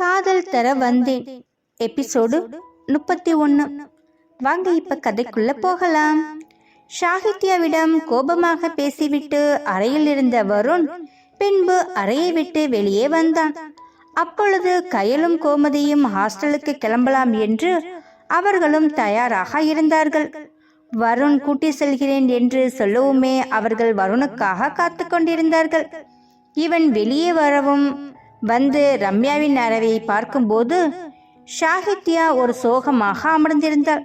காதல் தர வந்தேன். எபிசோடு 31. வாங்க இப்ப கதைக்குள்ள போகலாம். சாகித்யாவிடம் கோபமாக பேசிவிட்டு அறையில் இருந்த வருண் பின்பு அறையை விட்டு வெளியே வந்தான். அப்பொழுது கயலும் கோமதியும் ஹாஸ்டலுக்கு கிளம்பலாம் என்று அவர்களும் தயாராக இருந்தார்கள். வருண் கூட்டி செல்கிறேன் என்று சொல்லவுமே அவர்கள் வருணுக்காக காத்து கொண்டிருந்தார்கள். இவன் வெளியே வரவும் வந்து ரம்யாவின் அறையை பார்க்கும்போது சாகித்யா ஒரு சோகமாக அமர்ந்திருந்தாள்.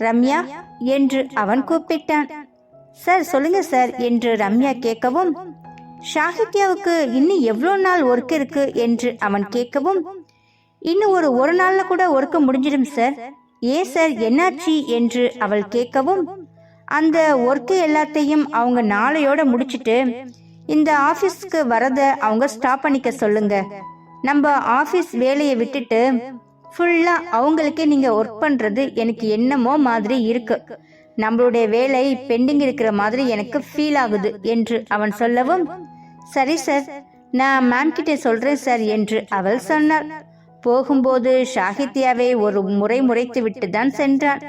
ரம்யா என்று அவன் கூப்பிட்டான். சார் சொல்லுங்க சார் என்று ரம்யா கேட்கவும், சாகித்யாவுக்கு இன்னும் எவ்வளோ நாள் ஒர்க் இருக்கு என்று அவன் கேட்கவும், இன்னும் ஒரு நாள்ல கூட ஒர்க் முடிஞ்சிடும் சார். ஏன் சார் என்னாச்சு என்று அவள் கேட்கவும், அந்த ஒர்க்கு எல்லாத்தையும் அவங்க நாளையோட முடிச்சிட்டு இந்த ஆபீஸ்க்கு வரத அவங்க ஸ்டாப் பண்ணிக்க சொல்லுங்க. நம்ம ஆபீஸ் வேலையை விட்டுட்டு ஃபுல்லா அவங்களுக்கே நீங்க ஒர்க் பண்றது எனக்கு என்னமோ மாதிரி இருக்கு. நம்மளுடைய வேலை பெண்டிங் இருக்கிற மாதிரி எனக்கு ஃபீல் ஆகுது என்று அவன் சொல்லவும், சரி சார் நான் மேம் கிட்ட சொல்றேன் சார் என்று அவள் சொன்னாள். போகும்போது சாகித்யாவை ஒரு முறை முறைத்து விட்டு தான் சென்றான்.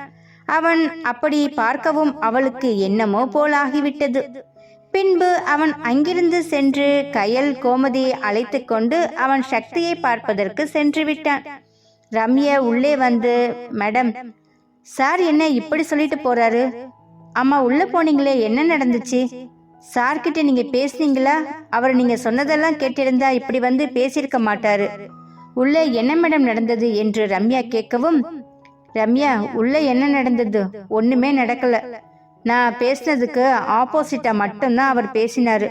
அவன் அப்படி பார்க்கவும் அவளுக்கு என்னமோ போல் ஆகிவிட்டது. பின்பு அவன் அங்கிருந்து சென்று கயல் கோமதியை அழைத்து கொண்டு அவன் சக்தியை பார்ப்பதற்கு சென்று விட்டான். ரம்யா உள்ளே வந்து, மேடம் சார் என்ன இப்படி சொல்லிட்டு போறாரு? அம்மா உள்ள போனீங்களே, என்ன நடந்துச்சு? சார்கிட்ட நீங்க பேசுனீங்களா? அவர் நீங்க சொன்னதெல்லாம் கேட்டிருந்தா இப்படி வந்து பேசியிருக்க மாட்டாரு. உள்ள என்ன மேடம் நடந்தது என்று ரம்யா கேட்கவும், ரம்யா உள்ள என்ன நடந்தது? ஒண்ணுமே நடக்கல. நான் பேசினதுக்கு ஆப்போசிட்டா மட்டும்தான் அவர் பேசினாரு.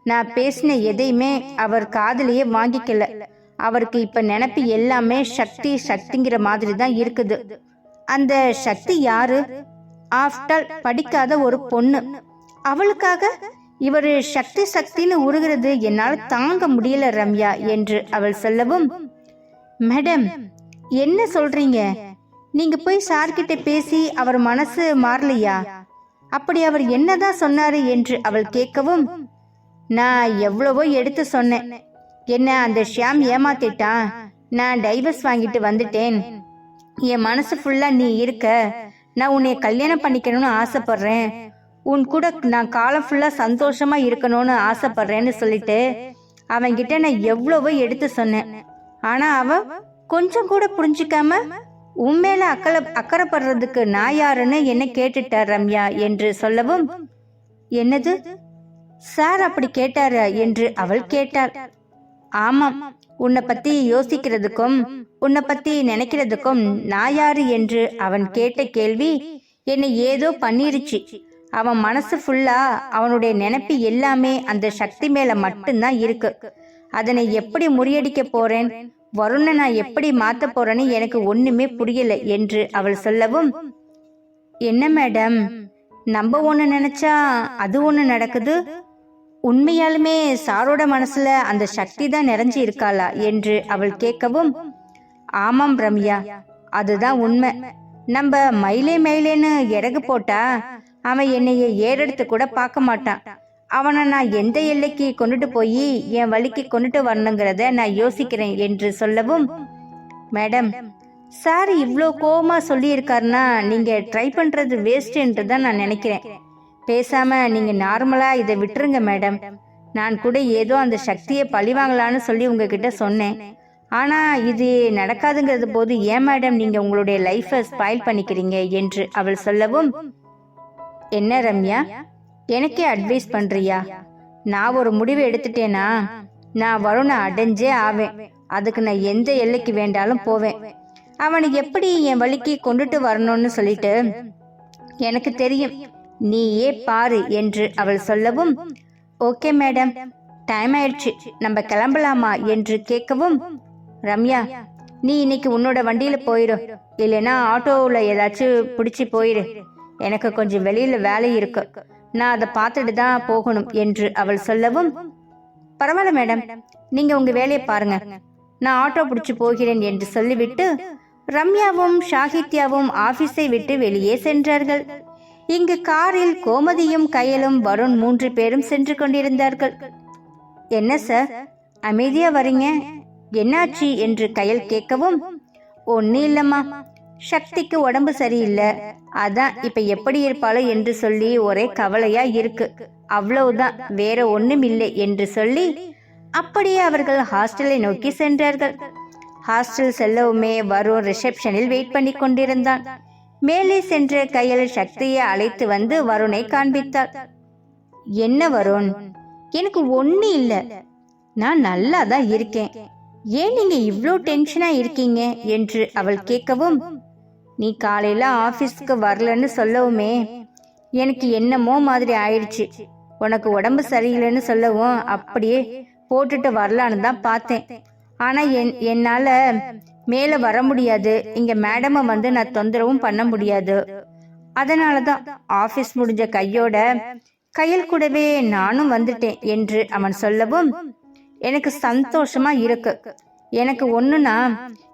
நான் பேசின எதையுமே அவர் காதலியே வாங்கிக்கல. அவருக்கு இப்ப நினைப்பு எல்லாமே சக்தி சக்திங்கிற மாதிரி தான் இருக்குது. அந்த சக்தி யாரு? ஆஃப்டர் படிக்காத ஒரு பொண்ணு. அவளுக்காக இவர் சக்தி சக்தின்னு உருகிறது என்னால் தாங்க முடியல ரம்யா என்று அவள் சொல்லவும், மேடம் என்ன சொல்றீங்க? நீங்க போய் சார்கிட்ட பேசி அவர் மனசு மாறலையா? அப்படி அவர் என்னதான் சொன்னாரு என்று அவள் கேட்கவும், நான் எவ்வளவோ எடுத்து சொன்னேன். என்ன அந்த ஷியாம் ஏமாத்திட்டான். நான் டைவர்ஸ் வாங்கிட்டு வந்துட்டேன். என் மனசு ஃபுல்லா நீ இருக்க. நான் உன்னை கல்யாணம் பண்ணிக்கணும்னு ஆசைப்படுறேன். உன் கூட நான் காலம் ஃபுல்லா சந்தோஷமா இருக்கணும்னு ஆசைப்படுறேன்னு சொல்லிட்டு அவன்கிட்ட நான் எவ்வளவோ எடுத்து சொன்னேன். ஆனா அவன் கொஞ்சம் கூட புரிஞ்சுக்காம உண்மையில அக்கறைப்படுறதுக்கு நான் யாருன்னு என்ன கேட்டுட்டார் ரம்யா என்று சொல்லவும், என்னது சார் அப்படி கேட்டாரா என்று அவள் கேட்டாள். ஆமாம், உன்னை பத்தி யோசிக்கிறதுக்கும் உன்னை பத்தி நினைக்கிறதுக்கும் நான் யாரு என்று அவன் கேட்ட கேள்வி என்னை ஏதோ பண்ணிருச்சு. அவன் மனசு ஃபுல்லா அவனுடைய நினைப்பு எல்லாமே அந்த சக்தி மேல மட்டும்தான் இருக்கு. அதனை எப்படி முறியடிக்க போறேன், வருணை நான் எப்படி மாத்த போறேன்னு எனக்கு ஒண்ணுமே புரியல என்று அவள் சொல்லவும், என்ன மேடம் நம்ம ஒண்ணு நினைச்சா அது ஒண்ணு நடக்குது. உண்மையாலுமே சாரோட மனசுல அந்த சக்தி தான் நிறைஞ்சு இருக்காளா என்று அவள் கேட்கவும், ஆமாம் ரம்யா, அதுதான் உண்மை. நம்ம மயிலேன்னு இறகு போட்டா அவன் என்னைய ஏறெடுத்து கூட பார்க்க மாட்டான். அவனை நான் எந்த எல்லைக்கு கொண்டுட்டு போய் என் வழிக்கு கொண்டுட்டு வரணுங்கிறத நான் யோசிக்கிறேன் என்று சொல்லவும், மேடம் சார் இவ்வளோ கோவமா சொல்லி இருக்காருன்னா நீங்க ட்ரை பண்றது வேஸ்ட் என்று தான் நான் நினைக்கிறேன். பேசாம நீங்க நார்மலா இதை விட்டுருங்க மேடம். நான் கூட ஏதோ அந்த சக்தியை பழி வாங்கலான்னு சொல்லி உங்ககிட்ட சொன்னேன். ஆனா இது நடக்காதுங்கிறது போது ஏன் மேடம் நீங்க உங்களுடைய லைஃபை ஸ்பாயில் பண்ணிக்கிறீங்க என்று அவள் சொல்லவும், என்ன ரம்யா எனக்கே அட்வைஸ் பண்றியா? நான் ஒரு முடிவு எடுத்துட்டேனா நான் வருணை அடைஞ்சே ஆவேன். அதுக்கு நான் எந்த எல்லைக்கு வேண்டாலும் போவேன். அவனை எப்படி என் வழிக்கு கொண்டுட்டு வரணும்னு சொல்லிட்டு எனக்கு தெரியும், நீயே பாரு என்று அவள் சொல்லவும், ஓகே மேடம் டைம் ஆயிடுச்சு, நம்ம கிளம்பலாமா என்று கேட்கவும், ரம்யா நீ இன்னைக்கு உன்னோட வண்டியில போயிரு, இல்லைன்னா ஆட்டோவில் ஏதாச்சும் பிடிச்சி போயிரு. எனக்கு கொஞ்சம் வெளியில வேலை இருக்கு, நான் அதை பார்த்துட்டு தான் போகணும் என்று அவள் சொல்லவும், பரவாயில்ல மேடம் நீங்க உங்க வேலையை பாருங்க, நான் ஆட்டோ பிடிச்சு போகிறேன் என்று சொல்லிவிட்டு ரம்யாவும் சாகித்யாவும் ஆபீஸை விட்டு வெளியே சென்றார்கள். இங்கு காரில் கோமதியும் கயலும் வருண் 3 பேரும் சென்று கொண்டிருந்தார்கள். என்ன சார் அமைதியா வரீங்க? என்னாச்சு என்று கயல் கேட்கவும், ஒன்னும் இல்லம்மா, சக்திக்கு உடம்பு சரியில்லை, அதான் இப்ப எப்படி இருப்பாளோ என்று சொல்லி ஒரே கவலையா இருக்கு, அவ்வளவுதான், வேற ஒண்ணும் இல்லை என்று சொல்லி அப்படியே அவர்கள் ஹாஸ்டலை நோக்கி சென்றார்கள். ஹாஸ்டல் செல்லவுமே வருண் ரிசப்ஷனில் வெயிட் பண்ணி கொண்டிருந்தான். மேலே சென்ற கயல் சக்தியை அழைத்து வந்து வருணை காண்பித்தாள். என்ன வருண், எனக்கு ஒண்ணு இல்ல, நான் நல்லா தான் இருக்கேன், ஏன் நீங்க இவ்ளோ டென்ஷனா இருக்கீங்க என்று அவள் கேட்கவும், நீ காலையில ஆபீஸ்க்கு வரலன்னு சொல்லவுமே எனக்கு என்னமோ மாதிரி ஆயிடுச்சு, உனக்கு உடம்பு சரியில்லைன்னு சொல்லவும் அப்படியே போட்டுட்டு வரலான்னு தான் பார்த்தேன், ஆனா என்னால மேல வர முடியாது, இங்க மேடம வந்து நான் தொந்தரவும் பண்ண முடியாது, அதனாலதான் ஆபீஸ் முடிஞ்ச கையோட கயல் கூடவே நானும் வந்துட்டேன் என்று அவன் சொல்லவும், எனக்கு சந்தோஷமா இருக்கு, எனக்கு ஒண்ணுனா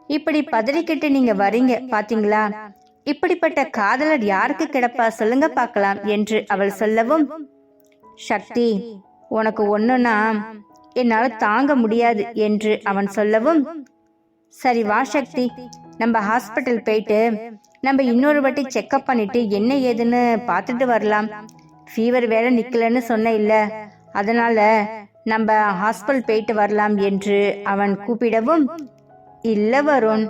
இப்படி பதறிக்கிட்டு நீங்க வரீங்க பாத்தீங்களா, இப்படிப்பட்ட காதலர் யாருக்கு கிடப்பா சொல்லுங்க பார்க்கலாம் என்று அவள் சொல்லவும், சக்தி உனக்கு ஒண்ணுனா என்னால தாங்க முடியாது என்று அவன் சொல்லவும், சரி வா சக்தி, நம்ம ஹாஸ்பிட்டல் போயிட்டு நம்ம இன்னொரு வாட்டி செக்அப் பண்ணிட்டு என்ன ஏதுன்னு பார்த்துட்டு வரலாம், ஃபீவர் வேற நிக்கலன்னு சொன்ன இல்ல, அதனால நம்ம ஹாஸ்பிட்டல் போயிட்டு வரலாம் என்று அவன் கூப்பிடவும், இல்ல வருண்,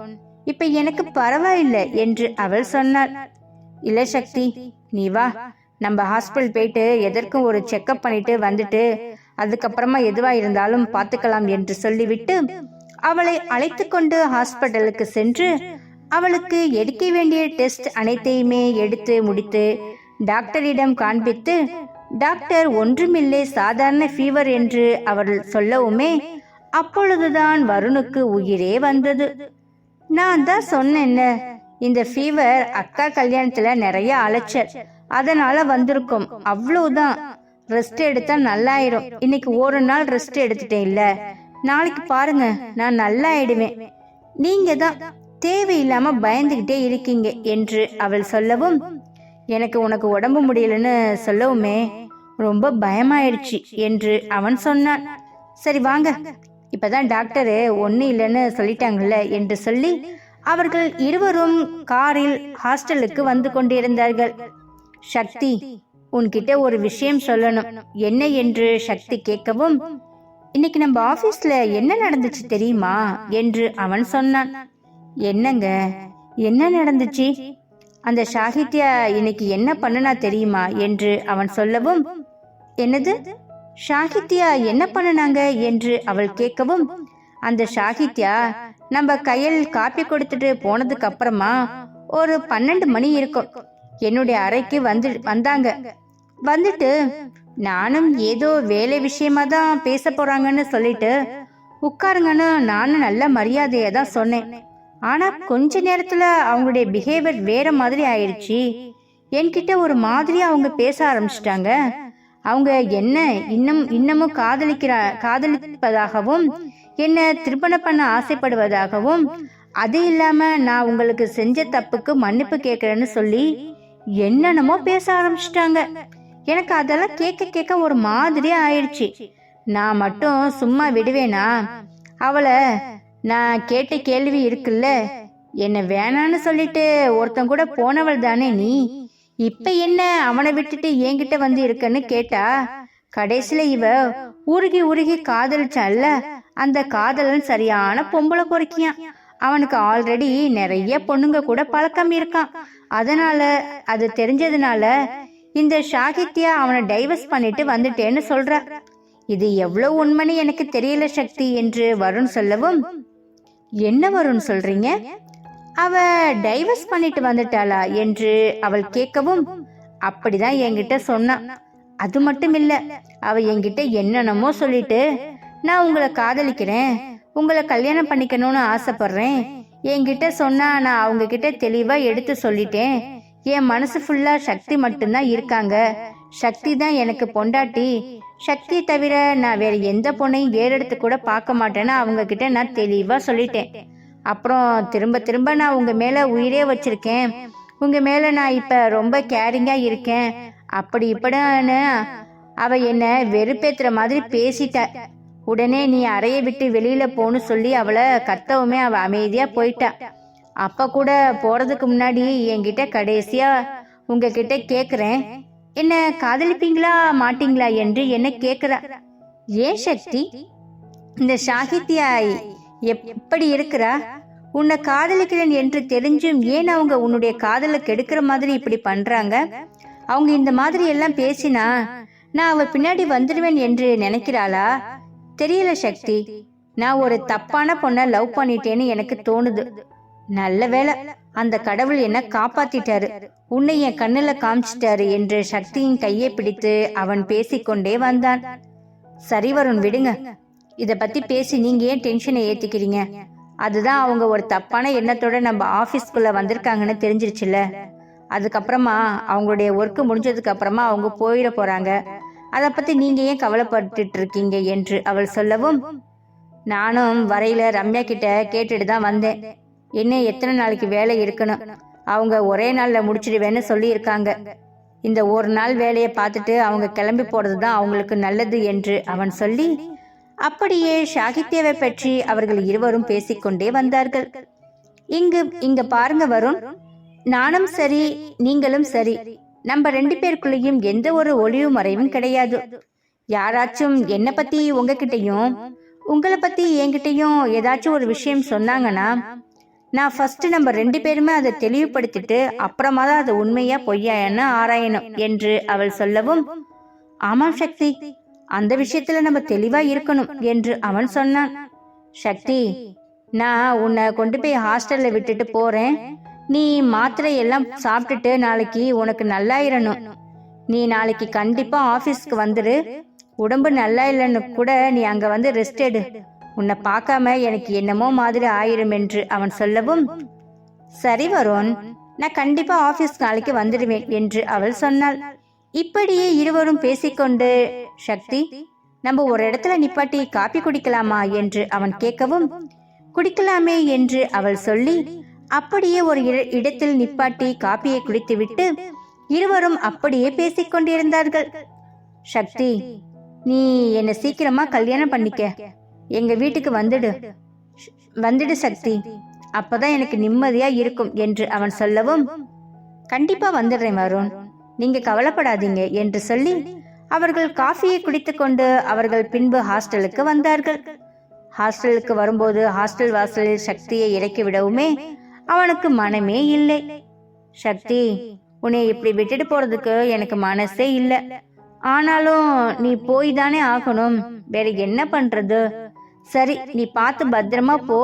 இப்ப எனக்கு பரவாயில்லை என்று அவள் சொன்னாள். இல்ல சக்தி, நீ வா, நம்ம ஹாஸ்பிட்டல் போயிட்டு எதற்கும் ஒரு செக்அப் பண்ணிட்டு வந்துட்டு அதுக்கப்புறமா எதுவா இருந்தாலும் பார்த்துக்கலாம் என்று சொல்லிவிட்டு அவளை அழைத்து கொண்டு ஹாஸ்பிட்டலுக்கு சென்று அவளுக்கு எடுக்க வேண்டிய டெஸ்ட் அனைத்தையுமே எடுத்து முடித்து டாக்டரிடம் காண்பித்து, டாக்டர் ஒன்றுமில்லை, சாதாரண ஃபீவர் என்று அவள் சொல்லவுமே அப்பொழுதுதான் வருணுக்கு உயிரே வந்தது. நான் தான் சொன்னேன்ல, இந்த ஃபீவர் அக்கா கல்யாணத்துல நிறைய அலைச்சல், அதனால வந்திருக்கும், அவ்வளவுதான், ரெஸ்ட் எடுத்தா நல்லாயிரும், இன்னைக்கு ஒரு நாள் ரெஸ்ட் எடுத்துட்டேன் இல்ல, நாளைக்கு பாருங்க நான் நல்லா ஆயிடுவேன், நீங்க தான் தேவையில்லாம பயந்துகிட்டே இருக்கீங்க என்று அவள் சொல்லவும், எனக்கு உனக்கு உடம்பு முடியலன்னு சொல்லவுமே ரொம்ப பயமாயிடுச்சு என்று அவன் சொன்னான். சரி வாங்க, இப்பதான் டாக்டரு ஒன்னும் இல்லைன்னு சொல்லிட்டாங்கல்ல என்று சொல்லி அவர்கள் இருவரும் காரில் ஹாஸ்டலுக்கு வந்து கொண்டிருந்தார்கள். சக்தி, உன்கிட்ட ஒரு விஷயம் சொல்லணும், என்ன என்று சக்தி கேட்கவும், இன்னைக்கு நம்ம ஆபீஸ்ல என்ன நடந்துச்சு தெரியுமா என்று அவன் சொன்னான். என்னங்க, என்ன நடந்துச்சு, அந்த சாகித்யா இன்னைக்கு என்ன பண்ணுனா தெரியுமா என்று அவன் சொல்லவும், என்னது, சாகித்யா என்ன பண்ணுனாங்க என்று அவள் கேட்கவும், அந்த சாகித்யா நம்ம கையில் காப்பி கொடுத்துட்டு போனதுக்கு அப்புறமா ஒரு 12 மணி இருக்கும், என்னுடைய அறைக்கு வந்தாங்க, வந்துட்டு நானும் ஏதோ வேலை விஷயமா தான் பேச போறாங்கன்னு சொல்லிட்டு உட்காருங்கன்னு நானும் நல்ல மரியாதையா தான் சொன்னேன், ஆனா கொஞ்ச நேரத்துல அவங்களுடைய பிஹேவியர் வேற மாதிரி ஆயிடுச்சு, என்கிட்ட ஒரு மாதிரியா அவங்க பேச ஆரம்பிச்சிட்டாங்க, அவங்க என்ன இன்னமும் காதலிப்பதாகவும் என்ன திருமணம் பண்ண ஆசைப்படுவதாகவும், அது இல்லாம நான் உங்களுக்கு செஞ்ச தப்புக்கு மன்னிப்பு கேட்கறேன்னு சொல்லி என்னென்னமோ பேச ஆரம்பிச்சிட்டாங்க. எனக்கு அதெல்லாம் கேட்க ஒரு மாதிரியா ஆயிடுச்சு, நான் மட்டும் சும்மா விடுவேனா, அவளை நான் கேட்ட கேள்வி இருக்குல்ல, என்ன வேணான்னு சொல்லிட்டு ஒருத்தன் கூட போனவள் தானே நீ, இப்ப என்ன அவனை விட்டுட்டு என்கிட்ட வந்து இருக்கன்னு கேட்டா, கடைசியில இவ உருகி காதலிச்சான்ல, அந்த காதலன் சரியான பொம்பளை பொறுக்கியான், அவனுக்கு ஆல்ரெடி நிறைய பொண்ணுங்க கூட பழக்கம் இருக்கான், அதனால அது தெரிஞ்சதுனால இந்த சாகித்யா அவனை டைவர்ஸ் பண்ணிட்டு வந்துட்டேன்னு சொல்ற, இது எவ்வளவு உண்மைன்னு எனக்கு தெரியல சக்தி என்று வருண் சொல்லவும், என்ன வருண் சொல்றீங்க, அவ டைவர்ஸ் பண்ணிட்டு வந்துட்டாளா என்று அவள் கேட்கவும், அப்படிதான் என்கிட்ட சொன்னான், அது மட்டும் இல்ல, அவ என்கிட்ட என்னென்னமோ சொல்லிட்டு நான் உங்களை காதலிக்கிறேன், உங்களை கல்யாணம் பண்ணிக்கணும்னு ஆசைப்படுறேன் என்கிட்ட சொன்னா, நான் அவங்க கிட்ட தெளிவா எடுத்து சொல்லிட்டேன், என் மனசு ஃபுல்லா சக்தி மட்டும்தான் இருக்காங்க, சக்தி தான் எனக்கு பொண்டாட்டி, சக்தி தவிர நான் வேற எந்த பொண்ணையும் வேறெடுத்து கூட பார்க்க மாட்டேன்னு அவங்க கிட்ட நான் தெளிவா சொல்லிட்டேன், அப்புறம் திரும்ப நான் உங்க மேல உயிரே வச்சிருக்கேன், உங்க மேல நான் இப்ப ரொம்ப கேரிங்கா இருக்கேன், அப்படி இப்படின்னு அவ என்ன வெறுப்பேத்துற மாதிரி பேசிட்ட, உடனே நீ அறையை விட்டு வெளியில போன்னு சொல்லி அவளை கத்தவுமே அவ அமைதியா போயிட்டா. அப்ப கூட போறதுக்கு முன்னாடி என்கிட்ட கடைசியா உங்ககிட்ட கேக்குறேன், என்ன காதலிப்பீங்களா மாட்டீங்களா என்று என்ன கேக்குறா. ஏன் சக்தி, இந்த சாகித்யா எப்படி இருக்கிறா? உன்னை காதலிக்கிறேன் என்று தெரிஞ்சும் ஏன் அவங்க உன்னுடைய காதலை கெடுக்கிற மாதிரி இப்படி பண்றாங்க? அவங்க இந்த மாதிரி எல்லாம் பேசினா நான் அவ பின்னாடி வந்துடுவேன் என்று நினைக்கிறாளா? தெரியல சக்தி, நான் ஒரு தப்பான பொண்ணை லவ் பண்ணிட்டேன்னு எனக்கு தோணுது. நல்ல வேளை அந்த கடவுள் என்ன காப்பாத்திட்டாரு, உன்னை என் கண்ணுல காமிச்சிட்டாரு என்று சக்தியின் கையை பிடித்து அவன் பேசிக்கொண்டே வந்தான். சரி வருண், விடுங்க, இத பத்தி பேசி நீங்க ஏன் டென்ஷனை ஏத்திக்கிறீங்க? அதுதான் அவங்க ஒரு தப்பான எண்ணத்தோட நம்ம ஆபீஸ்க்குள்ள வந்திருக்காங்கன்னு தெரிஞ்சிருச்சுல. அதுக்கப்புறமா அவங்களுடைய ஒர்க்கு முடிஞ்சதுக்கு அப்புறமா அவங்க போயிட போறாங்க. அதை பத்தி நீங்க ஏன் கவலைப்பட்டு இருக்கீங்க என்று அவள் சொல்லவும், நானும் வரையில ரம்யா கிட்ட கேட்டுட்டு தான் வந்தேன். இன்னும் எத்தனை நாளைக்கு வேலை இருக்கணும், அவங்க ஒரே நாள்ல முடிச்சிடுவேன்னு சொல்லி இருக்காங்க. இந்த ஒரு நாள் வேலையை பார்த்துட்டு அவங்க கிளம்பி போறதுதான் அவங்களுக்கு நல்லது என்று அவன் சொல்லி, அப்படியே சாகித்யாவை பற்றி அவர்கள் இருவரும் பேசிக்கொண்டே வந்தார்கள். இங்க பாருங்க வருண், நானும் சரி நீங்களும் சரி, நம்ம 2 பேருக்குள்ளேயும் எந்த ஒரு ஒளிவு மறைவும் கிடையாது. யாராச்சும் என்ன பத்தி உங்ககிட்டயும் உங்களை பத்தி என்கிட்டயும் ஏதாச்சும் ஒரு விஷயம் சொன்னாங்கன்னா நான் ஃபர்ஸ்ட் நம்ம 2 பேருமே அதை தெளிவுபடுத்திட்டு அப்புறமா தான் அது உண்மையா பொய்யான்னு ஆராயணும் என்று அவள் சொல்லவும், ஆமாம் சக்தி, அந்த விஷயத்துல நம்ம தெளிவா இருக்கணும் என்று அவன் சொன்னான். சக்தி, நான் உன்னை கொண்டு போய் ஹாஸ்டல்ல விட்டுட்டு போறேன். நீ மாத்திரை எல்லாம் சாப்பிட்டுட்டு நாளைக்கு உனக்கு நல்லாயிரணும். நீ நாளைக்கு கண்டிப்பா ஆபீஸ்க்கு வந்துரு. உடம்பு நல்லா இல்லைன்னு கூட நீ அங்க வந்து ரெஸ்ட் எடு. உன்னை பார்க்காம எனக்கு என்னமோ மாதிரி ஆயிரும் என்று அவன் சொல்லவும், சரி வருண், நான் கண்டிப்பா ஆபீஸ் நாளைக்கு வந்துடுவேன் என்று அவள் சொன்னாள். இப்படியே இருவரும் பேசிக்கொண்டு, சக்தி, நம்ம ஒரு இடத்துல நிப்பாட்டி காப்பி குடிக்கலாமா என்று அவன் கேட்கவும், குடிக்கலாமே என்று அவள் சொல்லி அப்படியே ஒரு இடத்தில் நிப்பாட்டி காப்பியை குடித்துவிட்டு இருவரும் அப்படியே பேசிக்கொண்டிருந்தார்கள். சக்தி, நீ என்ன சீக்கிரமா கல்யாணம் பண்ணிக்க, எங்க வீட்டுக்கு வந்துடு சக்தி, அப்பதான் எனக்கு நிம்மதியா இருக்கும் என்று அவன் சொல்லவும், கண்டிப்பா வந்துடுறேன் வருண், நீங்க கவலைப்படாதீங்க என்று சொல்லி அவர்கள் காஃபியை குடித்துக்கொண்டு அவர்கள் பின்பு ஹாஸ்டலுக்கு வந்தார்கள். ஹாஸ்டலுக்கு வரும்போது ஹாஸ்டல் வாசலில் சக்தியை இறக்கி விடவுமே அவனுக்கு மனமே இல்லை. சக்தி, உன்னை இப்படி விட்டுட்டு போறதுக்கு எனக்கு மனசே இல்லை. ஆனாலும் நீ போய் தானே ஆகணும், வேற என்ன பண்றது? சரி, நீ பார்த்து பத்திரமா போ,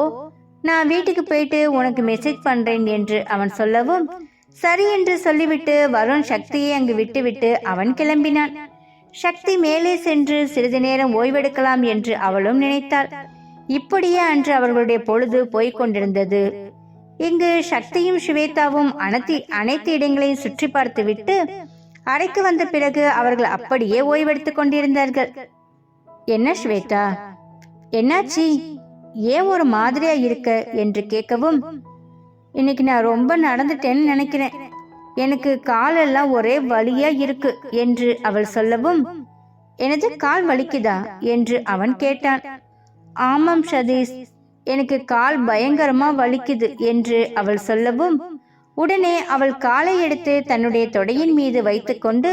நான் வீட்டுக்கு போயிட்டு உனக்கு மெசேஜ் பண்றேன் என்று அவன் சொல்லவும், சரி என்று சொல்லிவிட்டு வருண் சக்தியை அங்கு விட்டுவிட்டு அவன் கிளம்பினான். சக்தி மேலே சென்று சிறிது நேரம் ஓய்வெடுக்கலாம் என்று அவளும் நினைத்தாள். இப்படியே அன்று அவர்களுடைய பொழுது போய்கொண்டிருந்தது. இங்கு சக்தியும் ஸ்வேதாவும் அனைத்து இடங்களையும் சுற்றி பார்த்து விட்டு அறைக்கு வந்த பிறகு அவர்கள் அப்படியே ஓய்வெடுத்துக் கொண்டிருந்தார்கள். என்ன ஸ்வேதா, என்னாச்சு, ஏன் ஒரு மாதிரியா இருக்க என்று கேட்கவும், இன்னைக்கு நான் ரொம்ப நடந்துட்டேன்னு நினைக்கிறேன், எனக்கு காலெல்லாம் ஒரே வலியா இருக்கு என்று அவள் சொல்லவும், எனது கால் வலிக்குதா என்று அவன் கேட்டான். ஆமாம் சதீஷ், எனக்கு கால் பயங்கரமா வலிக்குது என்று அவள் சொல்லவும், உடனே அவள் காலை எடுத்து தன்னுடைய தொடையின் மீது வைத்துக்கொண்டு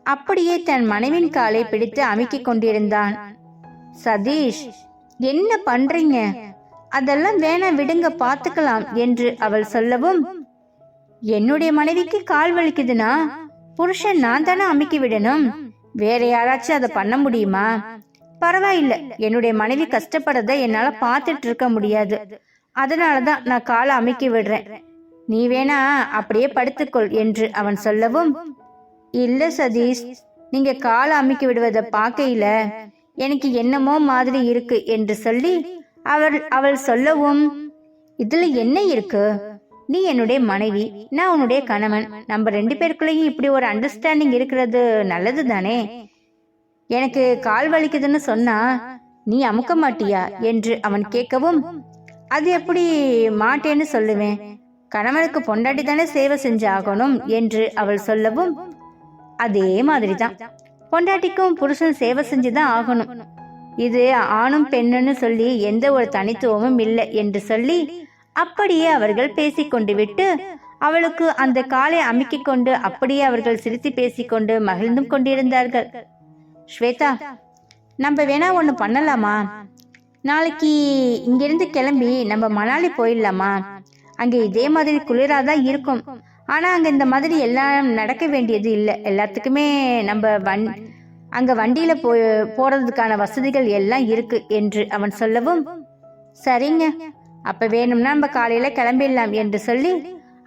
அப்படியே தன் மனைவின் காலை பிடித்து அமுக்கிக் கொண்டிருந்தான். சதீஷ், என்ன பண்றீங்க? அதெல்லாம் வேணாம், விடுங்க, பாத்துக்கலாம் என்று அவள் சொல்லவும், என்னுடைய மனைவிக்கு கால் வலிக்குதுன்னா புருஷன் நான் தானே அமுக்கி விடணும், வேற யாராச்சும் அதை பண்ண முடியுமா? பரவாயில்ல, என்னுடைய மனைவி கஷ்டப்படுறத என்னால பார்த்துட்டு இருக்க முடியாது, அதனாலதான் நான் காலை அமுக்கி விடுறேன், நீ வேணா அப்படியே படுத்துக்கொள் என்று அவன் சொல்லவும், இல்ல சதீஷ், நீங்க காலை அமுக்கி விடுவதை பார்க்கையில எனக்கு என்னமோ மாதிரி இருக்கு என்று சொல்லி அவள் சொல்லவும், இதுல என்ன இருக்கு, நீ என்னுடைய மனைவி, நான் உன்னுடைய கணவன், நம்ம 2 பேருக்குள்ளேயும் இப்படி ஒரு அண்டர்ஸ்டாண்டிங் இருக்கிறது நல்லது தானே? எனக்கு கால் வலிக்குதுன்னு சொன்னா நீ அமுக்க மாட்டியா என்று அவன் கேட்கவும், அது எப்படி மாட்டேன்னு சொல்லுவேன், கணவனுக்கு பொண்டாட்டி தானே சேவை செஞ்சு ஆகணும் என்று அவள் சொல்லவும், அதே மாதிரிதான் பொண்டாட்டிக்கும் புருஷன் சேவை செஞ்சுதான் ஆகணும், இது ஆணும் பெண்ணுன்னு சொல்லி எந்த ஒரு தனித்துவமும் இல்லை என்று சொல்லி அப்படியே அவர்கள் பேசிக்கொண்டு விட்டு அவளுக்கு அந்த காலை அமுக்கிக் கொண்டு அப்படியே அவர்கள் சிரித்து பேசிக்கொண்டு மகிழ்ந்தும் கொண்டிருந்தார்கள். ஸ்வேதா, நம்ம வேணா ஒன்று பண்ணலாமா? நாளைக்கு இங்கிருந்து கிளம்பி நம்ம மணாலி போயிடலாமா? அங்கே இதே மாதிரி குளிராதான் இருக்கும். ஆனா அங்க இந்த மாதிரி எல்லாம் நடக்க வேண்டியது இல்லை. எல்லாத்துக்குமே நம்ம அங்க வண்டியில போறதுக்கான வசதிகள் எல்லாம் இருக்கு என்று அவன் சொல்லவும், சரிங்க, அப்ப வேணும்னா நம்ம காலையில கிளம்பிடலாம் என்று சொல்லி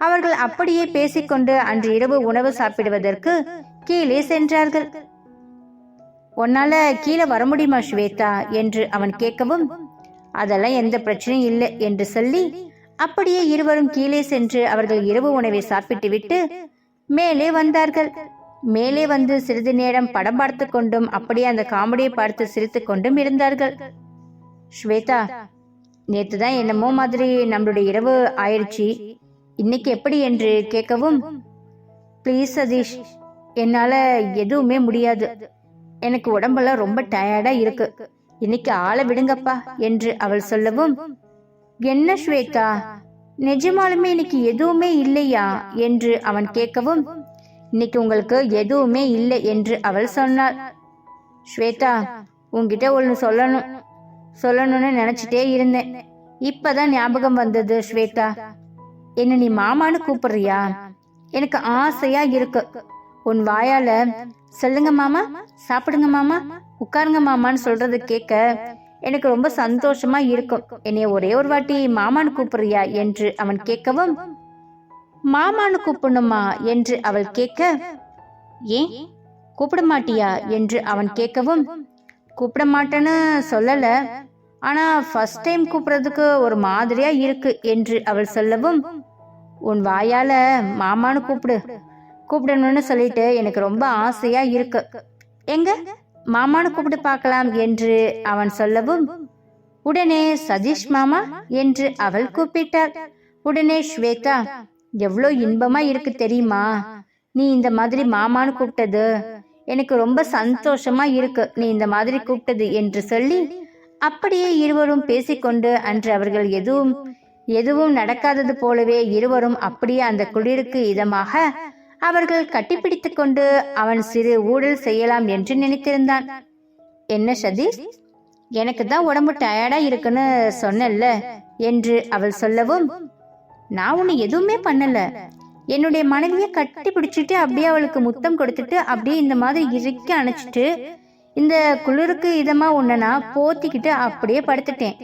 அவர்கள் அப்படியே பேசிக்கொண்டு அன்று இரவு உணவு சாப்பிடுவதற்கு கீழே சென்றார்கள். உன்னால கீழே வர முடியுமா ஸ்வேதா என்று அவன் கேட்கவும், அதெல்லாம் எந்த பிரச்சனையும் இல்லை என்று சொல்லி அப்படியே இருவரும் கீழே சென்று அவர்கள் இரவு உணவை சாப்பிட்டு விட்டு மேலே வந்தார்கள். மேலே வந்து சிறிது நேரம் படம் பார்த்து கொண்டும் அப்படியே அந்த காமெடியை பார்த்து சிரித்து கொண்டும் இருந்தார்கள். ஸ்வேதா, நேத்து தான் என்னமோ மாதிரி நம்மளுடைய இரவு ஆயிடுச்சு, இன்னைக்கு எப்படி என்று கேட்கவும், ப்ளீஸ் சதீஷ், என்னால எதுவுமே முடியாது, எனக்கு உடம்பெல்லாம் ரொம்ப டயர்டா இருக்கு, இன்னைக்கு ஆளை விடுங்கப்பா என்று அவள் சொல்லவும், என்ன ஸ்வேதா, நிஜமாலுமே இன்னைக்கு எதுவுமே இல்லையா என்று அவன் கேட்கவும், இன்னைக்கு உங்களுக்கு எதுவுமே இல்லை என்று அவள் சொன்னாள். ஸ்வேதா, உன்கிட்ட ஒன்று சொல்லணும்னு நினைச்சிட்டே இருந்தேன், இப்பதான் ஞாபகம் வந்தது. ஸ்வேதா, என்ன நீ மாமான்னு கூப்பிடுறியா? எனக்கு ஆசையா இருக்கு. உன் வாயால சொல்லுங்க மாமா, சாப்பிடுங்க மாமா, உட்காருங்க மாமான்னு சொல்றது கேட்க எனக்கு ரொம்ப சந்தோஷமா இருக்கும். என்னைய ஒரே ஒரு வாட்டி மாமான்னு கூப்பிடுறியா என்று அவன் கேட்கவும், மாமான்னு கூப்பிடணுமா என்று அவள் கேட்க, ஏன் கூப்பிட மாட்டியா என்று அவன் கேட்கவும், கூப்பிட மாட்டேன்னு சொல்லல, ஆனா ஃபர்ஸ்ட் டைம் கூப்பிடுறதுக்கு ஒரு மாதிரியா இருக்கு என்று அவள் சொல்லவும், உன் வாயால மாமான்னு கூப்பிடணும்னு சொல்லிட்டு எனக்கு ரொம்ப ஆசையா இருக்கு, எங்க மாமான்னு கூப்பிட்டு பார்க்கலாம் என்று அவன் சொல்லவும், உடனே சதீஷ் மாமா என்று அவள் கூப்பிட்டாள். உடனே ஸ்வேதா, எவ்வளோ இன்பமா இருக்கு தெரியுமா, நீ இந்த மாதிரி மாமான்னு கூப்பிட்டது எனக்கு ரொம்ப சந்தோஷமா இருக்கு, நீ இந்த மாதிரி கூப்பிட்டது என்று சொல்லி அப்படியே இருவரும் பேசிக்கொண்டு அன்று அவர்கள் எதுவும் நடக்காதது போலவே இருவரும் அப்படியே அந்த குளிருக்கு இதமாக அவர்கள் கட்டிப்பிடித்து கொண்டு அவன் சிறு ஊழல் செய்யலாம் என்று நினைத்திருந்தான். என்ன சதீஷ், எனக்கு தான் உடம்பு டயர்டா இருக்குன்னு சொன்னல்ல என்று அவள் சொல்லவும், நான் உன்னை எதுவுமே பண்ணல, என்னுடைய மனைவியை கட்டி பிடிச்சிட்டு அப்படியே அவளுக்கு முத்தம் கொடுத்துட்டு அப்படியே இந்த மாதிரி இறுக்கி அணைச்சிட்டு இந்த குளிருக்கு இதமா உன்னை நான் போத்திக்கிட்டு அப்படியே படுத்துட்டேன்,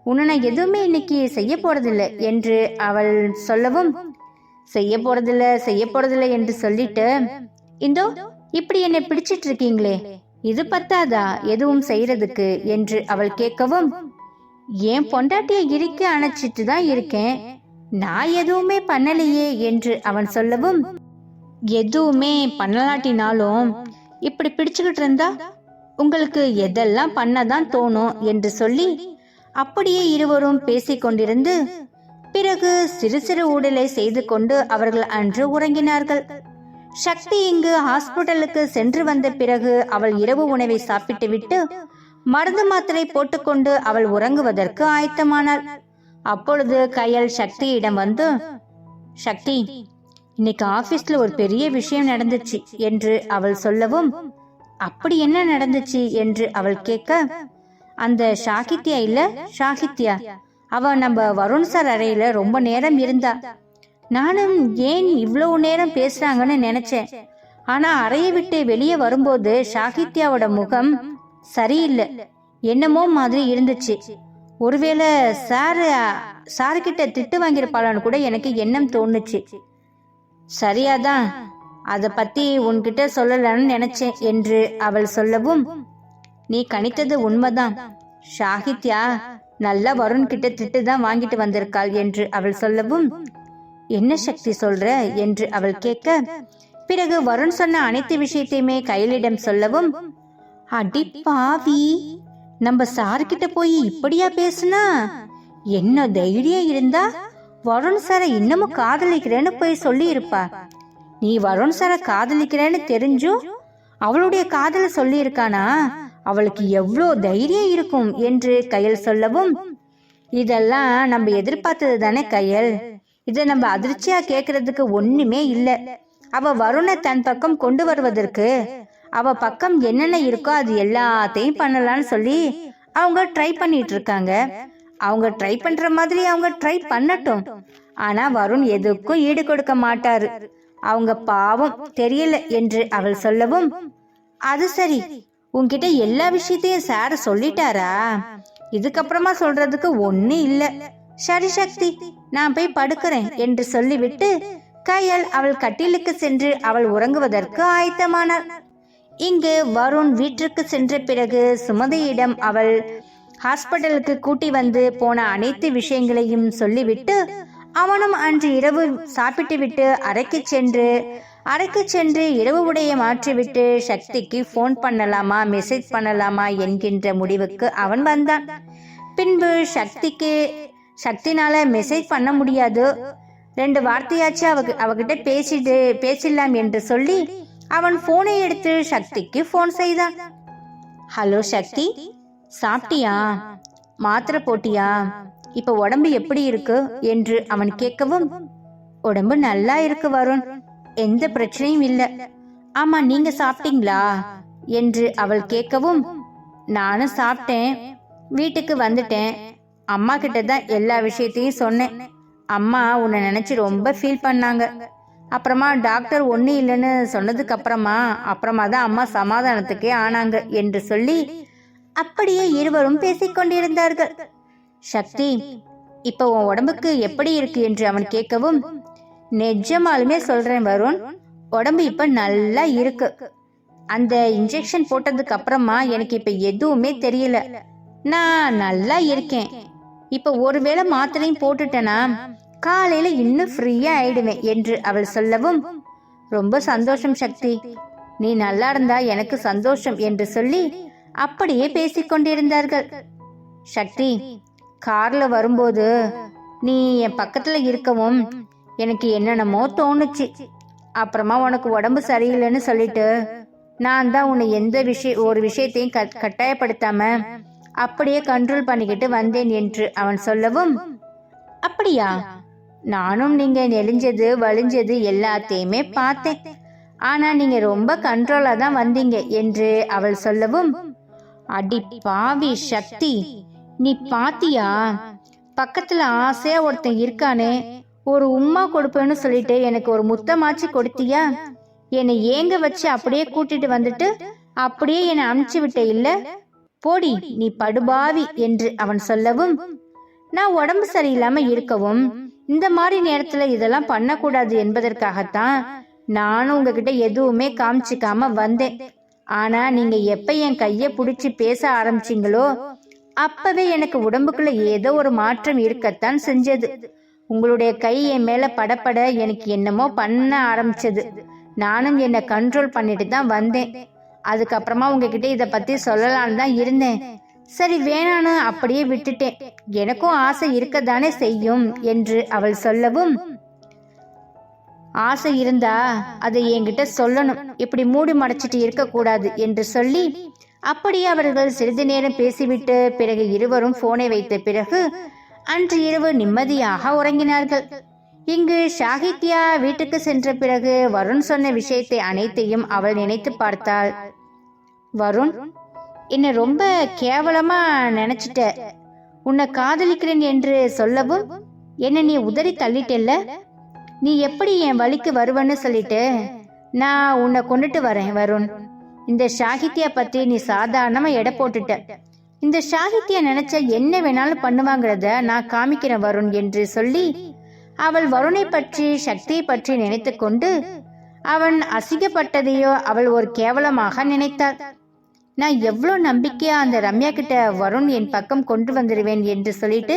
உன்னை நான் எதுவுமே இன்னைக்கு செய்ய போறதில்லை என்று அவள் சொல்லவும், செய்ய போறதில்லை என்று சொல்லிட்டு இந்தோ இப்படி என்னை பிடிச்சிட்டு இருக்கீங்களே, இது பத்தாதா எதுவும் செய்யறதுக்கு என்று அவள் கேட்கவும், ஏன் பொண்டாட்டிய இறுக்கி அணைச்சிட்டு தான் இருக்கேன், நான் எதுவுமே பண்ணலையே என்று அவன் சொல்லவும், எதுவுமே பண்ணலாட்டினாலும் இப்படி பிடிச்சுக்கிட்டு இருந்தா உங்களுக்கு எதெல்லாம் பண்ணதான் தோணும் என்று சொல்லி அப்படியே இருவரும் பேசிக்கொண்டிருந்து பிறகு சிறு சிறு ஊடலை செய்து கொண்டு அவர்கள் அன்று உறங்கினார்கள். சக்தி இங்கு ஹாஸ்பிட்டலுக்கு சென்று வந்த பிறகு அவள் இரவு உணவை சாப்பிட்டு விட்டு மருந்து மாத்திரை போட்டுக்கொண்டு அவள் உறங்குவதற்கு ஆயத்தமானாள். அப்பொழுது கயல் சக்தியிடம் வந்து, சக்தி, இன்னைக்கு ஆபீஸ்ல ஒரு பெரிய விஷயம் நடந்துச்சு என்று அவள் சொல்லவும், அப்படி என்ன நடந்துச்சு என்று அவள் கேட்க, அந்த சாகித்யா இல்ல சாகித்யா, அவ நம்ம வருண் சார் அறையில ரொம்ப நேரம் இருந்தா, நானும் ஏன் இவ்வளவு நேரம் பேசுறாங்கன்னு நினைச்சேன், ஆனா அறையை விட்டு வெளியே வரும்போது சாகித்யாவோட முகம் சரியில்லை, என்னமோ மாதிரி இருந்துச்சு, ஒருவேளை சாருக்கிட்ட திட்டு வாங்கியிருப்பாளான்னு கூட எனக்கு எண்ணம் தோணுச்சு, சரியாதான் அத பத்தி உன்கிட்ட சொல்லலான்னு நினைச்சேன் என்று அவள் சொல்லவும், நீ கணித்தது உண்மைதான், சாகித்யா நல்லா வருண் கிட்ட திட்டு தான் வாங்கிட்டு வந்திருக்காள் என்று அவள் சொல்லவும், என்ன சக்தி சொல்ற என்று அவள் கேட்க, பிறகு வருண் சொன்ன அனைத்து விஷயத்தையுமே கையலிடம் சொல்லவும், அடி பாவி, நம்ம சார்கிட்ட போய் இப்படியா பேசுனா, என்ன தைரியம் இருந்தா வருண் சாரை இன்னமும் காதலிக்கிறேன்னு போய் சொல்லி இருப்பா, நீ வருண் சாரை காதலிக்கிறேன்னு தெரிஞ்சும் அவளுடைய காதல சொல்லி இருக்கானா, அவளுக்கு எவ்வளோ தைரியம் இருக்கும் என்று கயல் சொல்லவும், இதெல்லாம் நம்ம எதிர்பார்த்தது தானே கயல், இதை நம்ம அதிர்ச்சியா கேட்கறதுக்கு ஒண்ணுமே இல்லை. அவ வருணை தன் பக்கம் கொண்டு வருவதற்கு அவ பக்கம் என்னென்ன இருக்கோ அது எல்லாத்தையும் பண்ணலான்னு சொல்லி அவங்க ட்ரை பண்ணிட்டு இருக்காங்க. அவங்க ட்ரை பண்ற மாதிரி அவங்க ட்ரை பண்ணட்டும். ஆனா வருண் எதுக்கும் ஈடு கொடுக்க மாட்டாரு. அவங்க பாவம் தெரியல என்று அவள் சொல்லவும், அது சரி, உன்கிட்ட எல்லா விஷயத்தையும் சார் சொல்லிட்டாரா? இதுக்கப்புறமா சொல்றதுக்கு ஒண்ணு இல்ல. சரி சக்தி, நான் போய் படுக்கிறேன் என்று சொல்லிவிட்டு கயல் அவள் கட்டிலுக்கு சென்று அவள் உறங்குவதற்கு ஆயத்தமானாள். இங்கு வருண் வீட்டிற்கு சென்ற பிறகு சுமதியிடம் அவள் ஹாஸ்பிட்டலுக்கு கூட்டி வந்து போன அனைத்து விஷயங்களையும் சொல்லிவிட்டு அவனும் அன்று இரவு சாப்பிட்டு விட்டு அறைக்கு சென்று இரவு உடைய மாற்றிவிட்டு சக்திக்கு போன் பண்ணலாமா மெசேஜ் பண்ணலாமா என்கின்ற முடிவுக்கு அவன் வந்தான். பின்பு சக்தினால மெசேஜ் பண்ண முடியாது, 2 வார்த்தையாச்சும் அவகிட்ட பேசிடலாம் என்று சொல்லி அவன் போனை எடுத்து சக்திக்கு போன் செய்தான். ஹலோ சக்தி, சாப்பிட்டியா? மாத்திரை போட்டியா? இப்ப உடம்பு எப்படி இருக்கு என்று அவன் கேட்கவும், உடம்பு நல்லா இருக்கு வருண், எந்த பிரச்சனையும் இல்ல. ஆமா, நீங்க சாப்பிட்டீங்களா என்று அவள் கேட்கவும், நானும் சாப்பிட்டேன், வீட்டுக்கு வந்துட்டேன். அம்மா கிட்ட தான் எல்லா விஷயத்தையும் சொன்னேன். அம்மா உன்னை நினைச்சு ரொம்ப ஃபீல் பண்ணாங்க. அப்புறமா டாக்டர் ஒண்ணு இல்லைன்னு சொன்னதுக்கு அப்புறமா தான் அம்மா சமாதானத்துக்கே ஆனாங்க என்று சொல்லி அப்படியே இருவரும் பேசிக்கொண்டிருந்தார்கள். சக்தி, இப்ப உன் உடம்புக்கு எப்படி இருக்கு என்று அவன் கேட்கவும், நிஜமாலுமே சொல்றேன் வருண், உடம்பு இப்ப நல்லா இருக்கு. அந்த இன்ஜெக்ஷன் போட்டதுக்கு அப்புறமா எனக்கு இப்ப எதுவுமே தெரியல, நான் நல்லா இருக்கேன். இப்ப ஒருவேளை மாத்திரையும் போட்டுட்டேனா காலையில இன்னும் ஃப்ரீயா ஆயிடுவேன் என்று அவள் சொல்லவும், ரொம்ப சந்தோஷம் சக்தி, நீ நல்லா இருந்தா எனக்கு சந்தோஷம் என்று சொல்லி அப்படியே பேசிக்கொண்டிருந்தார்கள். சக்தி, கார்ல வரும்போது நீ என் பக்கத்துல இருக்கவும் எனக்கு என்னென்னமோ தோணுச்சு. அப்புறமா உனக்கு உடம்பு சரியில்லைன்னு சொல்லிட்டு நான் தான் உன்னை ஒரு விஷயத்தையும் கட்டாயப்படுத்தாம அப்படியே கண்ட்ரோல் பண்ணிக்கிட்டு வந்தேன் என்று அவன் சொல்லவும், அப்படியா? நானும் நீங்க நெளிஞ்சது வலிஞ்சது எல்லாத்தையுமே பார்த்தேன். ஆனா நீங்க ரொம்ப கண்ட்ரோலா தான் வந்தீங்க என்று அவள் சொல்லவும், அடி பாவி சக்தி, நீ பாத்தியா? பக்கத்துல ஆசையா ஒருத்தன் இருக்கானே, ஒரு உம்மா கொடுப்பேன்னு சொல்லிட்டு எனக்கு ஒரு முத்தமாச்சு கொடுத்தியா? என்னை ஏங்க வச்சு அப்படியே கூட்டிட்டு வந்துட்டு அப்படியே என்னை அனுப்பிச்சு விட்ட இல்ல? போடி நீ படுபாவி என்று அவன் சொல்லவும், நான் உடம்பு சரியில்லாம இருக்கவும் இந்த மாதிரி நேரத்துல இதெல்லாம் பண்ணக்கூடாது என்பதற்காகத்தான் நானும் உங்ககிட்ட எதுவுமே காமிச்சிக்காம வந்தேன். ஆனா நீங்க எப்ப என் கைய புடிச்சு பேச ஆரம்பிச்சீங்களோ அப்பவே எனக்கு உடம்புக்குள்ள ஏதோ ஒரு மாற்றம் இருக்கத்தான் செஞ்சது. உங்களுடைய கை என் மேல படப்பட எனக்கு என்னமோ பண்ண ஆரம்பிச்சது. நானும் என்னை கண்ட்ரோல் பண்ணிட்டு தான் வந்தேன். அதுக்கப்புறமா உங்ககிட்ட இத பத்தி சொல்லலான்னு தான் இருந்தேன். சரி வேணான்னு அப்படியே விட்டுட்டேன். எனக்கும் ஆசை இருக்கத்தானே செய்யும் என்று அவள் சொல்லவும், ஆசை இருந்தா அதை என்கிட்ட சொல்லணும், இப்படி மூடி மறைச்சிட்டு இருக்க கூடாது என்று சொல்லி அப்படியே அவர்கள் சிறிது நேரம் பேசிவிட்டு பிறகு இருவரும் போனை வைத்த பிறகு அன்று இரவு நிம்மதியாக உறங்கினார்கள். இங்கு சாகித்யா வீட்டுக்கு சென்ற பிறகு வருண் சொன்ன விஷயத்தை அனைத்தையும் அவள் நினைத்து பார்த்தாள். வருண், என்னை ரொம்ப கேவலமா நினைச்சிட்ட. உன்னை காதலிக்கிறேன் என்று சொல்லவும் என்ன நீ உதறி தள்ளிட்டல்ல. நீ எப்படி என் வழிக்கு வருவன்னு சொல்லிட்டு நான் உன்னை கொண்டுட்டு வரேன் வருண். இந்த சாகித்யா பத்தி நீ சாதாரணமா எடை போட்டுட்ட. இந்த சாகித்யா நினைச்ச என்ன வேணாலும் பண்ணுவாங்கிறத நான் காமிக்கிறேன் வருண் என்று சொல்லி அவள் வருணை பற்றி சக்தியை பற்றி நினைத்து கொண்டு அவன் அசிங்கப்பட்டதையோ அவள் ஒரு கேவலமாக நினைத்தாள். நான் எவ்வளோ நம்பிக்கையா அந்த ரம்யா கிட்ட வருண் என் பக்கம் கொண்டு வந்துடுவேன் என்று சொல்லிட்டு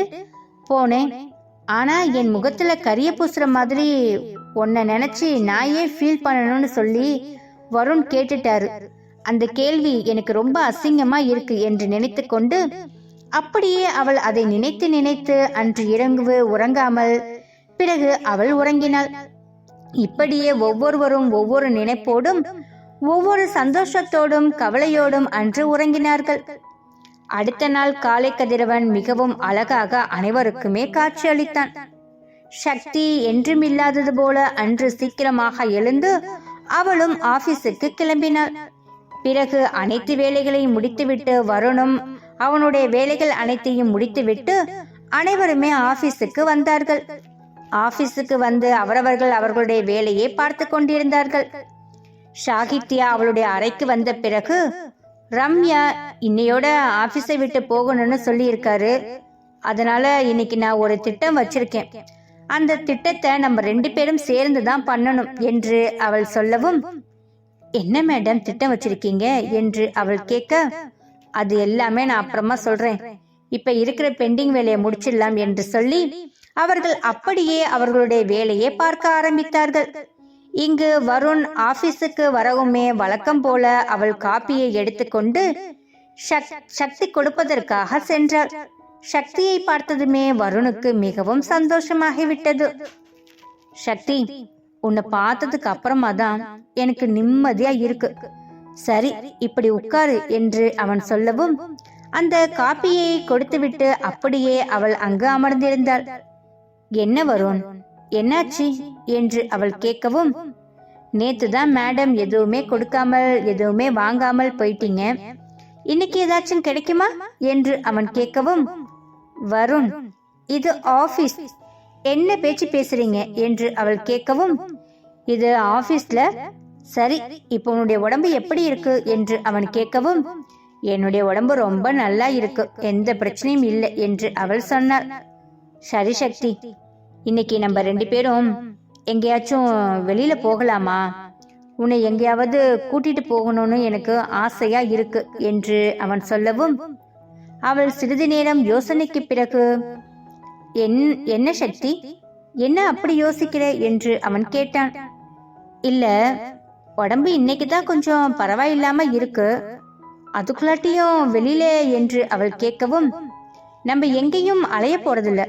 போனேன். ஆனா என் முகத்துல கரிய பூசுற மாதிரி உன்னை நினைச்சு நான் ஏன் ஃபீல் பண்ணணும்னு சொல்லி வருண் கேட்டுட்டாரு. அந்த கேள்வி எனக்கு ரொம்ப அசிங்கமா இருக்கு என்று நினைத்து கொண்டு அப்படியே அவள் அதை நினைத்து அன்று உறங்காமல் பிறகு அவள் உறங்கினாள். இப்படியே ஒவ்வொருவரும் ஒவ்வொரு நினைப்போடும் ஒவ்வொரு சந்தோஷத்தோடும் கவலையோடும் அன்று உறங்கினார்கள். அடுத்த நாள் காலை கதிரவன் மிகவும் அழகாக அனைவருக்குமே காட்சியளித்தான். சக்தி என்றும் இல்லாதது போல அன்று சீக்கிரமாக எழுந்து அவளும் ஆபீஸுக்கு கிளம்பினாள். பிறகு அனைத்து வேலைகளையும் முடித்துவிட்டு வருணும் அவனுடைய வேலைகள் அனைத்தையும் முடித்துவிட்டு அனைவருமே ஆபீஸுக்கு வந்தார்கள். ஆபீஸுக்கு வந்து அவரவர்கள் அவர்களுடைய வேலையை பார்த்து கொண்டிருந்தார்கள். சாகித்யா அவளுடைய அறைக்கு வந்த பிறகு, ரம்யா இன்னையோட ஆபீஸை விட்டு போகணும்னு சொல்லி இருக்காரு. அதனால இன்னைக்கு நான் ஒரு திட்டம் வச்சிருக்கேன். அந்த திட்டத்தை நம்ம 2 பேரும் சேர்ந்து தான் பண்ணணும் என்று அவள் சொல்லவும், என்ன மேடம் திட்டம் வச்சிருக்கீங்க என்று அவள் கேட்க, அது எல்லாமே நான் அப்புறமா சொல்றேன், இப்ப இருக்கிற பெண்டிங் வேலையை முடிச்சிடலாம் என்று சொல்லி அவர்கள் அப்படியே அவர்களுடைய வேலையை பார்க்க ஆரம்பித்தார்கள். இங்கு வருண் ஆபீஸுக்கு வரவுமே வழக்கம் போல அவள் காப்பியை எடுத்துக்கொண்டு சக்தி கொடுப்பதற்காக சென்றாள். சக்தியை பார்த்ததுமே வருணுக்கு மிகவும் சந்தோஷமாகிவிட்டது. சக்தி, உன்னை பார்த்ததுக்கு அப்புறமா தான் எனக்கு நிம்மதியா இருக்கு. சரி, இப்படி உட்காரு என்று அவன் சொல்லவும் அந்த காப்பியை கொடுத்துவிட்டு அப்படியே அவள் அங்கு அமர்ந்திருந்தாள். என்ன வருண், என்னாச்சு என்று அவள் கேட்கவும், நேத்துதான் மேடம் எதுவுமே கொடுக்காமல் எதுவுமே வாங்காமல் போயிட்டீங்க, இன்னைக்கு ஏதாச்சும் கிடைக்குமா என்று அவன் கேட்கவும், வருண் இது ஆபீஸ், என்ன பேச்சு பேசுறீங்க என்று அவள் கேட்கவும், இது ஆபீஸ்ல, சரி இப்போ உன்னுடைய உடம்பு எப்படி இருக்கு என்று அவன் கேட்கவும், என்னுடைய உடம்பு ரொம்ப நல்லா இருக்கு, எந்த பிரச்சனையும் இல்லை என்று அவள் சொன்னாள். சரி சக்தி, இன்னைக்கு நம்ம 2 பேரும் எங்கேயாச்சும் வெளியில போகலாமா? உன்னை எங்கேயாவது கூட்டிட்டு போகணும்னு எனக்கு ஆசையா இருக்கு என்று அவன் சொல்லவும், அவள் சிறிது நேரம் யோசனைக்கு பிறகு, என்ன சக்தி, என்ன அப்படி யோசிக்கிற என்று அவன் கேட்டான். இல்ல, உடம்பு இன்னைக்கு தான் கொஞ்சம் பரவாயில்லாம இருக்கு, அதுக்குள்ளாட்டியும் வெளியில என்று அவள் கேட்கவும், நம்ம எங்கேயும் அலைய போறதில்ல,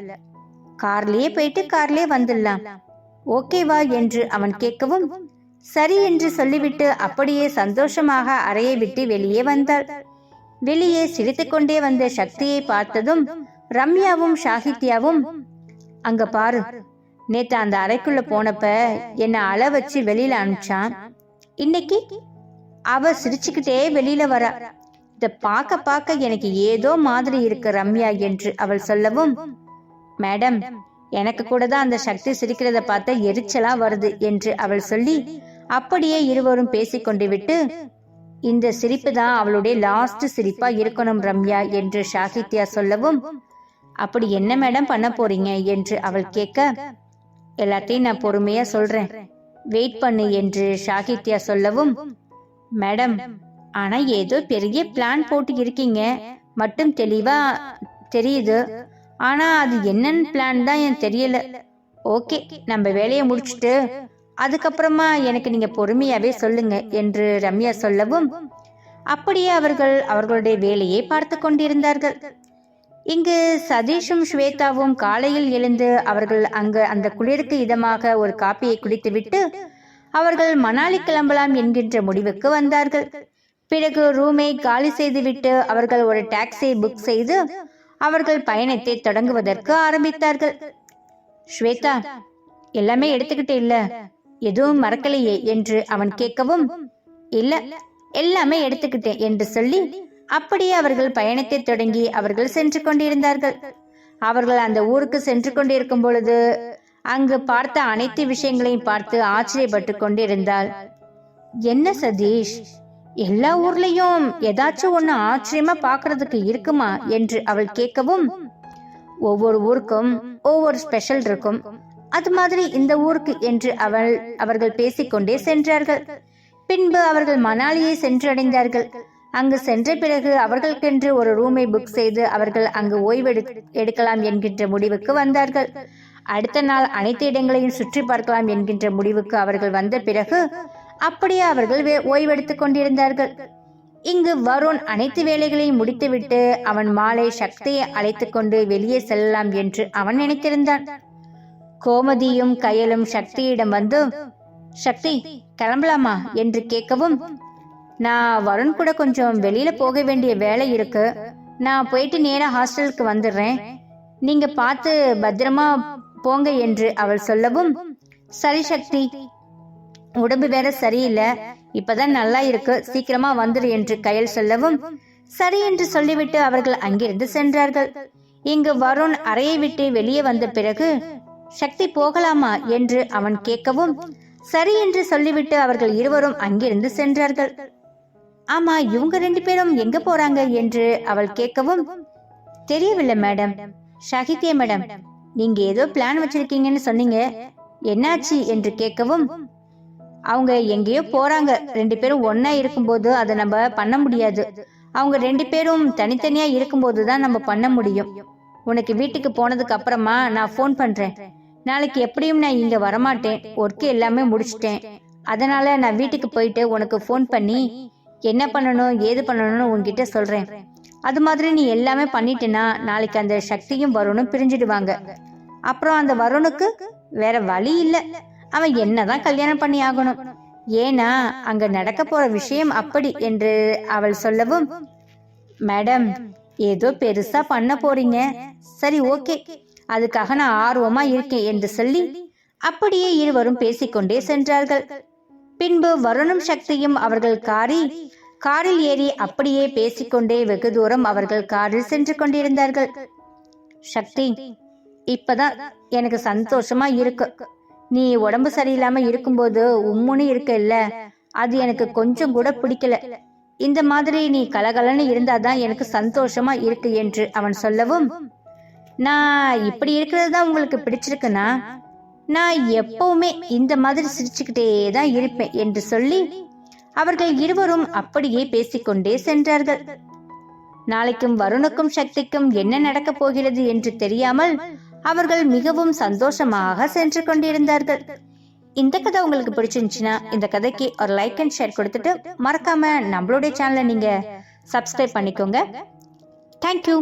கார்லயே போயிட்டு கார்லயே வந்துடலாம், ஓகேவா என்று அவன் கேட்கவும், சரி என்று சொல்லிவிட்டு அப்படியே சந்தோஷமாக அறையை விட்டு வெளியே வந்தாள். வெளியே சிரித்துக்கொண்டே வந்த சக்தியை பார்த்ததும் ரம்யாவும் சாகித்யாவும், அங்க பாரு, நேத்து அந்த அறைக்குள்ள போனப்ப என்ன அள வச்சு வெளியில அனுப்பிச்சான், இன்னைக்கு அவ சிரிச்சுக்கிட்டே வெளியில வரா, இத பார்க்க பார்க்க எனக்கு ஏதோ மாதிரி இருக்கு ரம்யா என்று அவள் சொல்லவும், மேடம் எனக்கு கூட தான் அந்த சக்தி சிரிக்கிறத பார்த்த எரிச்சலா வருது என்று அவள் சொல்லி அப்படியே இருவரும் பேசிக்கொண்டு விட்டு, இந்த சிரிப்பு தான் அவளுடைய லாஸ்ட் சிரிப்பா இருக்கணும் ரம்யா என்று சாகித்யா சொல்லவும், அப்படி என்ன மேடம் பண்ண போறீங்க என்று அவள் கேட்க, எல்லாத்தையும் நான் பொறுமையா சொல்றேன், வெயிட் பண்ணு என்று சாகித்யா சொல்லவும், மேடம் ஆனா ஏதோ பெரிய பிளான் போட்டு இருக்கீங்க மட்டும் தெளிவா தெரியுது, ஆனா அது என்னன்னு பிளான் தான் எனக்கு தெரியல. ஓகே, நம்ம வேலையை முடிச்சுட்டு அதுக்கப்புறமா எனக்கு நீங்க பொறுமையாவே சொல்லுங்க என்று ரம்யா சொல்லவும் அப்படியே அவர்கள் அவர்களுடைய வேலையை பார்த்து கொண்டிருந்தார்கள். இங்கு சதீஷும் ஸ்வேதாவும் காலையில் எழுந்து அவர்கள் அங்கு அந்த குளிருக்கு இதமாக ஒரு காப்பியை குடித்துவிட்டு அவர்கள் மணாலி கிளம்பலாம் என்கின்ற முடிவுக்கு வந்தார்கள். பிறகு ரூமை காலி செய்துவிட்டு அவர்கள் ஒரு டாக்ஸியை புக் செய்து அவர்கள் பயணத்தை தொடங்குவதற்கு ஆரம்பித்தார்கள். ஸ்வேதா, எல்லாமே எடுத்துக்கிட்டு இல்ல, எதுவும் மறக்கலையே என்று அவன் கேட்கவும், இல்ல எல்லாமே எடுத்துக்கிட்டேன் என்று சொல்லி அப்படியே அவர்கள் பயணத்தை தொடங்கி அவர்கள் சென்று கொண்டிருந்தார்கள். அவர்கள் அந்த ஊருக்கு சென்று கொண்டிருக்கும் பொழுது அங்கு பார்த்த அனைத்து விஷயங்களையும் பார்த்து ஆச்சரியப்பட்டு கொண்டிருந்தாள். என்ன சதீஷ், எல்லா ஊர்லயும் ஏதாச்சும் ஒண்ணு ஆச்சரியமா பாக்குறதுக்கு இருக்குமா என்று அவள் கேட்கவும், ஒவ்வொரு ஊருக்கும் ஒவ்வொரு ஸ்பெஷல் இருக்கும், அது மாதிரி இந்த ஊருக்கு என்று அவர்கள் பேசிக்கொண்டே சென்றார்கள். பின்பு அவர்கள் மணாலியை சென்றடைந்தார்கள். அங்கு சென்ற பிறகு அவர்களுக்கென்று ஒரு ரூமை புக் செய்து அவர்கள் அங்கு ஓய்வு எடுக்கலாம் என்கின்ற முடிவுக்கு வந்தார்கள். அடுத்த நாள் அனைத்து இடங்களையும் சுற்றி பார்க்கலாம் என்கின்ற முடிவுக்கு அவர்கள் வந்த பிறகு அப்படியே அவர்கள் ஓய்வெடுத்துக் கொண்டிருந்தார்கள். இங்கு வருண் அனைத்து வேலைகளையும் முடித்துவிட்டு அவன் மாலை சக்தியை அழைத்து கொண்டு வெளியே செல்லலாம் என்று அவன் நினைத்திருந்தான். கோமதியும் கயலும் சக்தியிடம் வந்து, சக்தி கிளம்பலாமா என்று கேட்கவும், நான் வருண் கூட கொஞ்சம் வெளியில போக வேண்டிய வேலை இருக்கு, நான் போயிட்டு நேரா ஹாஸ்டலுக்கு வந்துடுறேன், நீங்க பார்த்து பத்திரமா போங்க என்று அவள் சொல்லவும், சரி சக்தி, உடம்பு வேற சரியில்லை, இப்பதான் நல்லா இருக்கு, சீக்கிரமா வந்துரு என்று கயல் சொல்லவும், சரி என்று சொல்லிவிட்டு அவர்கள் அங்கிருந்து சென்றார்கள். இங்கு வருண் அறையை விட்டு வெளியே வந்த பிறகு, சக்தி போகலாமா என்று அவன் கேட்கவும், சரி என்று சொல்லிவிட்டு அவர்கள் இருவரும் அங்கிருந்து சென்றார்கள். ஆமா, இவங்க 2 பேரும் எங்க போறாங்க என்று அவள் கேட்கவும், தெரியவில்லை மேடம். சாகித்யா மேடம், நீங்க ஏதோ பிளான் வச்சிருக்கீங்கன்னு சொன்னீங்க, என்னாச்சு என்று கேட்கவும், அவங்க எங்கேயோ போறாங்க, 2 பேரும் ஒன்னா இருக்கும்போது அதை நம்ம பண்ண முடியாது, அவங்க 2 பேரும் தனித்தனியா இருக்கும்போது தான் நம்ம பண்ண முடியும். உனக்கு வீட்டுக்கு போனதுக்கு அப்புறமா நான் ஃபோன் பண்றேன். நாளைக்கு எப்படியும் நான் இங்க வரமாட்டேன், ஒர்க்கு எல்லாமே முடிச்சிட்டேன், அதனால நான் வீட்டுக்கு போயிட்டு உனக்கு ஃபோன் பண்ணி என்ன பண்ணணும் ஏது பண்ணணும்னு உன்கிட்ட சொல்றேன். அது மாதிரி நீ எல்லாமே பண்ணிட்டேன்னா நாளைக்கு அந்த சக்தியும் வருணும் பிரிஞ்சிடுவாங்க. அப்புறம் அந்த வருணுக்கு வேற வழி இல்லை, அவன் என்னதான் கல்யாணம் பண்ணி ஆகணும், ஏன்னா அங்க நடக்க போற விஷயம் அப்படி என்று அவள் சொல்லவும், மேடம் ஏதோ பெருசா பண்ண போறீங்க, சரி ஓகே, அதுக்காக நான் ஆர்வமா இருக்கேன் என்று சொல்லி அப்படியே இருவரும் பேசிக்கொண்டே சென்றார்கள். பின்பு வருணும் சக்தியும் அவர்கள் காரில் ஏறி அப்படியே பேசிக்கொண்டே வெகு தூரம் அவர்கள் காரில் சென்று கொண்டிருந்தார்கள். சக்தி, இப்பதான் எனக்கு சந்தோஷமா இருக்கு, நீ உடம்பு சரியில்லாம இருக்கும்போது உம்முன்னு இருக்க இல்ல, அது எனக்கு கொஞ்சம் கூட பிடிக்கல, இந்த மாதிரி நீ கலகலன்னு இருந்தாதான் எனக்கு சந்தோஷமா இருக்கு என்று அவன் சொல்லவும், நான் இப்படி இருக்கிறது தான் உங்களுக்கு பிடிச்சிருக்குன்னா நான் எப்பவுமே இந்த மாதிரி சிரிச்சுக்கிட்டே தான் இருப்பேன் என்று சொல்லி அவர்கள் இருவரும் அப்படியே பேசிக்கொண்டே சென்றார்கள். நாளைக்கும் வருணுக்கும் சக்திக்கும் என்ன நடக்கப் போகிறது என்று தெரியாமல் அவர்கள் மிகவும் சந்தோஷமாக சென்று கொண்டிருந்தார்கள். இந்த கதை உங்களுக்கு பிடிச்சிருந்துச்சுன்னா இந்த கதைக்கு ஒரு லைக் அண்ட் ஷேர் கொடுத்துட்டு மறக்காம நம்மளுடைய சேனலை நீங்க சப்ஸ்கிரைப் பண்ணிக்கோங்க. தேங்க்யூ.